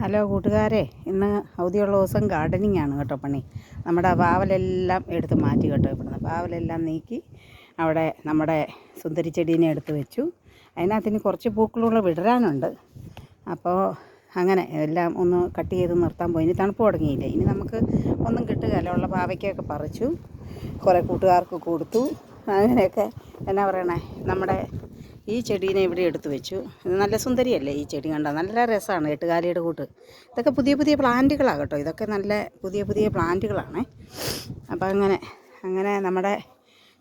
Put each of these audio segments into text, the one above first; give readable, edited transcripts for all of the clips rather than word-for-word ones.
Hello കൂട്ടുകാരെ, ഇന്ന് അവധിയുള്ള ദിവസം ഗാർഡനിങ് ആണ് കേട്ടോ പണി. നമ്മുടെ പാവലെല്ലാം എടുത്ത് മാറ്റി കേട്ടോ. ഇവിടുന്ന് പാവലെല്ലാം നീക്കി അവിടെ നമ്മുടെ സുന്ദരി ചെടീനെ എടുത്ത് വെച്ചു. അതിനകത്തിന് കുറച്ച് പൂക്കളുള്ള വിടരാനുണ്ട്. അപ്പോൾ അങ്ങനെ എല്ലാം ഒന്ന് കട്ട് ചെയ്ത് നിർത്താൻ പോയി. ഇനി തണുപ്പ് തുടങ്ങിയില്ലേ, ഇനി നമുക്ക് ഒന്നും കിട്ടുകയല്ല. ഉള്ള പാവയ്ക്കൊക്കെ പറിച്ചു, കുറേ കൂട്ടുകാർക്ക് കൊടുത്തു. അങ്ങനെയൊക്കെ എന്നാ പറയണേ, നമ്മുടെ ഈ ചെടീനെ ഇവിടെ എടുത്തു വെച്ചു. ഇത് നല്ല സുന്ദരിയല്ലേ ഈ ചെടി, കണ്ടാൽ നല്ല രസമാണ്, എട്ടുകാലിയുടെ കൂട്ട്. ഇതൊക്കെ പുതിയ പുതിയ പ്ലാന്റുകളാണ് കേട്ടോ. ഇതൊക്കെ നല്ല പുതിയ പുതിയ പ്ലാന്റുകളാണ്. അപ്പോൾ അങ്ങനെ നമ്മുടെ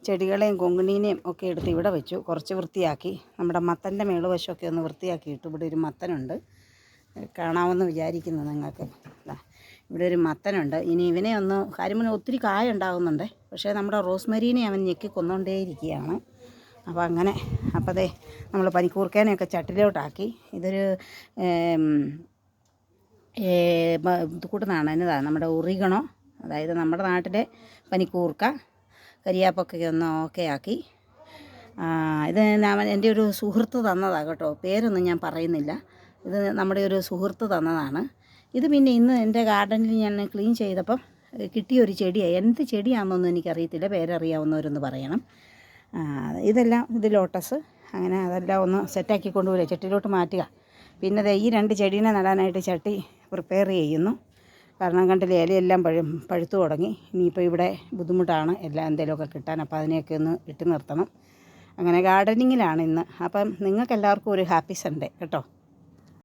ചെടികളെയും കൊങ്ങിണീനെയും ഒക്കെ എടുത്ത് ഇവിടെ വെച്ചു. കുറച്ച് വൃത്തിയാക്കി നമ്മുടെ മത്തൻ്റെ മേളുവശമൊക്കെ ഒന്ന് വൃത്തിയാക്കിയിട്ടു. ഇവിടെ ഒരു മത്തനുണ്ട്, കാണാമെന്ന് വിചാരിക്കുന്നു നിങ്ങൾക്ക്. ഇവിടെ ഒരു മത്തനുണ്ട്. ഇനി ഇവനെ ഒന്ന് കരിമീൻ ഒത്തിരി കായ ഉണ്ടാകുന്നുണ്ട്, പക്ഷേ നമ്മുടെ റോസ്മരീനെ അവൻ ഞെക്കി കൊന്നുകൊണ്ടേയിരിക്കുകയാണ്. അപ്പോൾ അതെ, നമ്മൾ പനിക്കൂർക്കേനെയൊക്കെ ചട്ടിലോട്ടാക്കി. ഇതൊരു ഇത് കൂട്ടുന്നതാണ്, എന്നതാണ് നമ്മുടെ ഉറിഗണോ, അതായത് നമ്മുടെ നാട്ടിലെ പനിക്കൂർക്ക, കരിയാപ്പൊക്കെ ഒന്ന് ഓക്കെ ആക്കി. ഇത് എൻ്റെ ഒരു സുഹൃത്ത് തന്നതാണ് കേട്ടോ, പേരൊന്നും ഞാൻ പറയുന്നില്ല. ഇത് നമ്മുടെ ഒരു സുഹൃത്ത് തന്നതാണ്. ഇത് പിന്നെ ഇന്ന് എൻ്റെ ഗാർഡനിൽ ഞാൻ ക്ലീൻ ചെയ്തപ്പം കിട്ടിയൊരു ചെടിയാണ്. എന്ത് ചെടിയാണെന്നൊന്നും എനിക്കറിയത്തില്ല, പേരറിയാവുന്നവരൊന്ന് പറയണം. ഇതെല്ലാം ഇത് ലോട്ടസ്. അങ്ങനെ അതെല്ലാം ഒന്ന് സെറ്റാക്കി കൊണ്ടുപോയി ചട്ടിയിലോട്ട് മാറ്റുക. പിന്നെ ഈ 2 ചെടീനെ നടാനായിട്ട് ചട്ടി പ്രിപ്പയർ ചെയ്യുന്നു. കാരണം കണ്ടില്ലേ, ഇലയെല്ലാം പഴുത്തു തുടങ്ങി. ഇനിയിപ്പോൾ ഇവിടെ ബുദ്ധിമുട്ടാണ് എല്ലാം എന്തെങ്കിലുമൊക്കെ കിട്ടാൻ. അപ്പോൾ അതിനെയൊക്കെ ഒന്ന് ഇട്ട് നിർത്തണം. അങ്ങനെ ഗാർഡനിങ്ങിലാണ് ഇന്ന്. അപ്പം നിങ്ങൾക്കെല്ലാവർക്കും ഒരു ഹാപ്പി സൺഡേ കേട്ടോ.